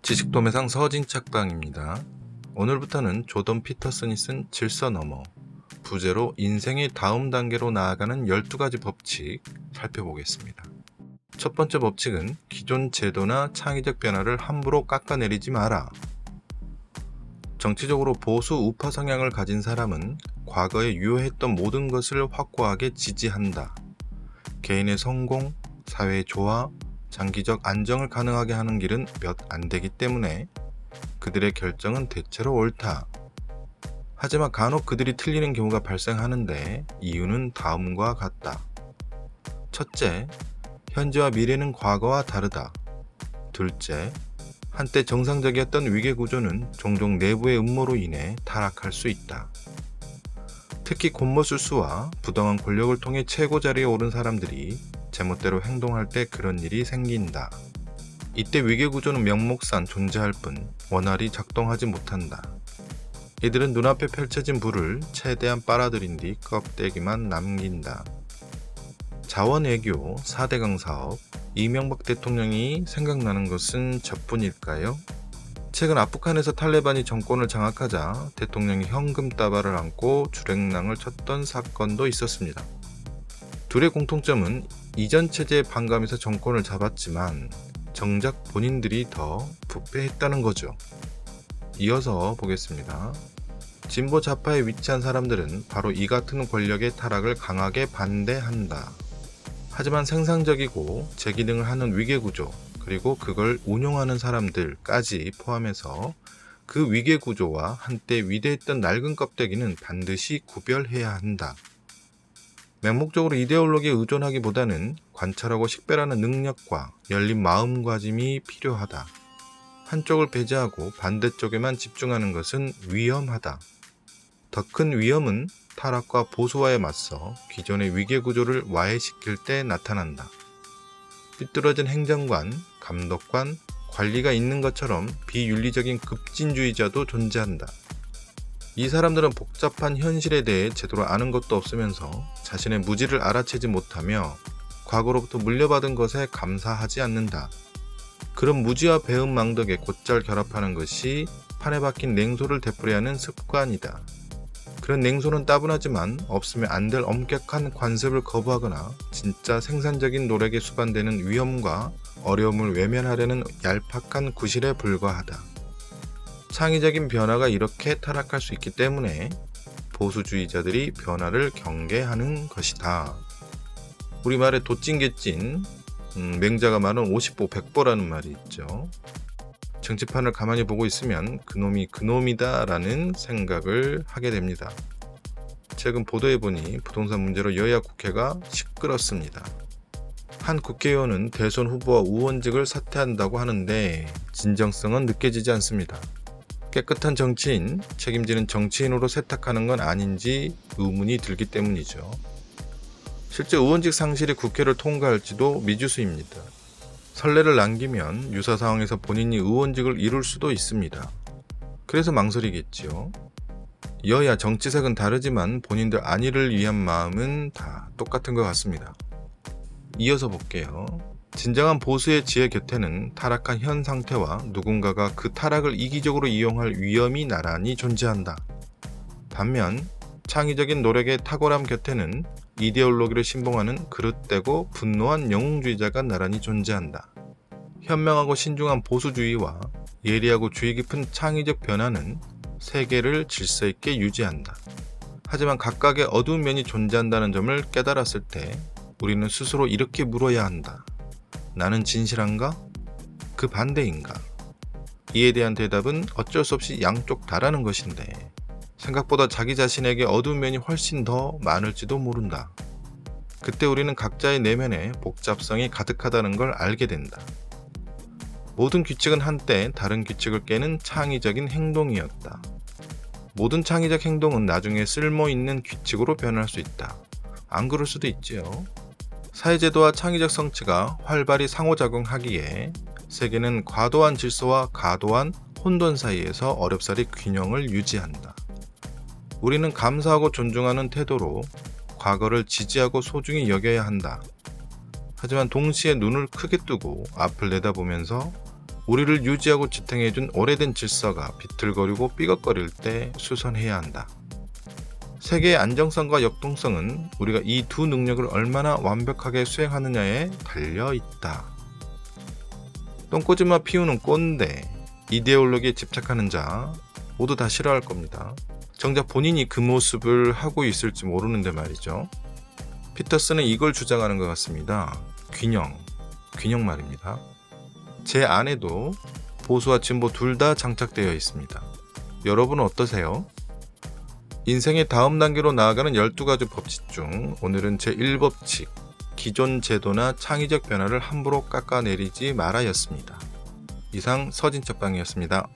지식도매상 서진책방입니다. 오늘부터는 조던 피터슨이 쓴 질서 너머, 부제로 인생의 다음 단계로 나아가는 12가지 법칙 살펴보겠습니다. 첫 번째 법칙은 기존 제도나 창의적 변화를 함부로 깎아내리지 마라. 정치적으로 보수 우파 성향을 가진 사람은 과거에 유효했던 모든 것을 확고하게 지지한다. 개인의 성공, 사회의 조화, 장기적 안정을 가능하게 하는 길은 몇 안 되기 때문에 그들의 결정은 대체로 옳다. 하지만 간혹 그들이 틀리는 경우가 발생하는데 이유는 다음과 같다. 첫째, 현재와 미래는 과거와 다르다. 둘째, 한때 정상적이었던 위계 구조는 종종 내부의 음모로 인해 타락할 수 있다. 특히 곤모술수와 부당한 권력을 통해 최고 자리에 오른 사람들이 제멋대로 행동할 때 그런 일이 생긴다. 이때 위계 구조는 명목상 존재할 뿐 원활히 작동하지 못한다. 이들은 눈앞에 펼쳐진 불을 최대한 빨아들인 뒤 껍데기만 남긴다. 자원외교 4대강 사업, 이명박 대통령이 생각나는 것은 저뿐일까요? 최근 아프간에서 탈레반이 정권을 장악하자 대통령이 현금 따발을 안고 주랭랑을 쳤던 사건도 있었습니다. 둘의 공통점은 이전 체제에 반감해서 정권을 잡았지만 정작 본인들이 더 부패했다는 거죠. 이어서 보겠습니다. 진보 좌파에 위치한 사람들은 바로 이 같은 권력의 타락을 강하게 반대한다. 하지만 생산적이고 제기능을 하는 위계구조, 그리고 그걸 운용하는 사람들까지 포함해서 그 위계구조와 한때 위대했던 낡은 껍데기는 반드시 구별해야 한다. 맹목적으로 이데올로기에 의존하기보다는 관찰하고 식별하는 능력과 열린 마음가짐이 필요하다. 한쪽을 배제하고 반대쪽에만 집중하는 것은 위험하다. 더 큰 위험은 타락과 보수화에 맞서 기존의 위계구조를 와해시킬 때 나타난다. 삐뚤어진 행정관, 감독관, 관리가 있는 것처럼 비윤리적인 급진주의자도 존재한다. 이 사람들은 복잡한 현실에 대해 제대로 아는 것도 없으면서 자신의 무지를 알아채지 못하며 과거로부터 물려받은 것에 감사하지 않는다. 그런 무지와 배은망덕에 곧잘 결합하는 것이 판에 박힌 냉소를 되풀이하는 습관이다. 그런 냉소는 따분하지만 없으면 안 될 엄격한 관습을 거부하거나 진짜 생산적인 노력에 수반되는 위험과 어려움을 외면하려는 얄팍한 구실에 불과하다. 창의적인 변화가 이렇게 타락할 수 있기 때문에 보수주의자들이 변화를 경계하는 것이다. 우리말에 도찐개찐, 맹자가 말은 50보 100보라는 말이 있죠. 정치판을 가만히 보고 있으면 그놈이 그놈이다 라는 생각을 하게 됩니다. 최근 보도해보니 부동산 문제로 여야 국회가 시끄럽습니다. 한 국회의원은 대선 후보와 의원직을 사퇴한다고 하는데 진정성은 느껴지지 않습니다. 깨끗한 정치인, 책임지는 정치인으로 세탁하는 건 아닌지 의문이 들기 때문이죠. 실제 의원직 상실이 국회를 통과할지도 미지수입니다. 선례를 남기면 유사 상황에서 본인이 의원직을 이룰 수도 있습니다. 그래서 망설이겠지요. 여야 정치색은 다르지만 본인들 안위를 위한 마음은 다 똑같은 것 같습니다. 이어서 볼게요. 진정한 보수의 지혜 곁에는 타락한 현 상태와 누군가가 그 타락을 이기적으로 이용할 위험이 나란히 존재한다. 반면 창의적인 노력의 탁월함 곁에는 이데올로기를 신봉하는 그릇되고 분노한 영웅주의자가 나란히 존재한다. 현명하고 신중한 보수주의와 예리하고 주의 깊은 창의적 변화는 세계를 질서 있게 유지한다. 하지만 각각의 어두운 면이 존재한다는 점을 깨달았을 때 우리는 스스로 이렇게 물어야 한다. 나는 진실한가? 그 반대인가? 이에 대한 대답은 어쩔 수 없이 양쪽 다라는 것인데 생각보다 자기 자신에게 어두운 면이 훨씬 더 많을지도 모른다. 그때 우리는 각자의 내면에 복잡성이 가득하다는 걸 알게 된다. 모든 규칙은 한때 다른 규칙을 깨는 창의적인 행동이었다. 모든 창의적 행동은 나중에 쓸모있는 규칙으로 변할 수 있다. 안 그럴 수도 있지요. 사회제도와 창의적 성취가 활발히 상호작용하기에 세계는 과도한 질서와 과도한 혼돈 사이에서 어렵사리 균형을 유지한다. 우리는 감사하고 존중하는 태도로 과거를 지지하고 소중히 여겨야 한다. 하지만 동시에 눈을 크게 뜨고 앞을 내다보면서 우리를 유지하고 지탱해준 오래된 질서가 비틀거리고 삐걱거릴 때 수선해야 한다. 세계의 안정성과 역동성은 우리가 이 두 능력을 얼마나 완벽하게 수행하느냐에 달려있다. 똥꼬집만 피우는 꼰대, 이데올로기에 집착하는 자 모두 다 싫어할 겁니다. 정작 본인이 그 모습을 하고 있을지 모르는데 말이죠. 피터슨은 이걸 주장하는 것 같습니다. 균형 말입니다. 제 안에도 보수와 진보 둘 다 장착되어 있습니다. 여러분은 어떠세요? 인생의 다음 단계로 나아가는 12가지 법칙 중 오늘은 제1법칙, 기존 제도나 창의적 변화를 함부로 깎아내리지 말아였습니다. 이상 서진책방이었습니다.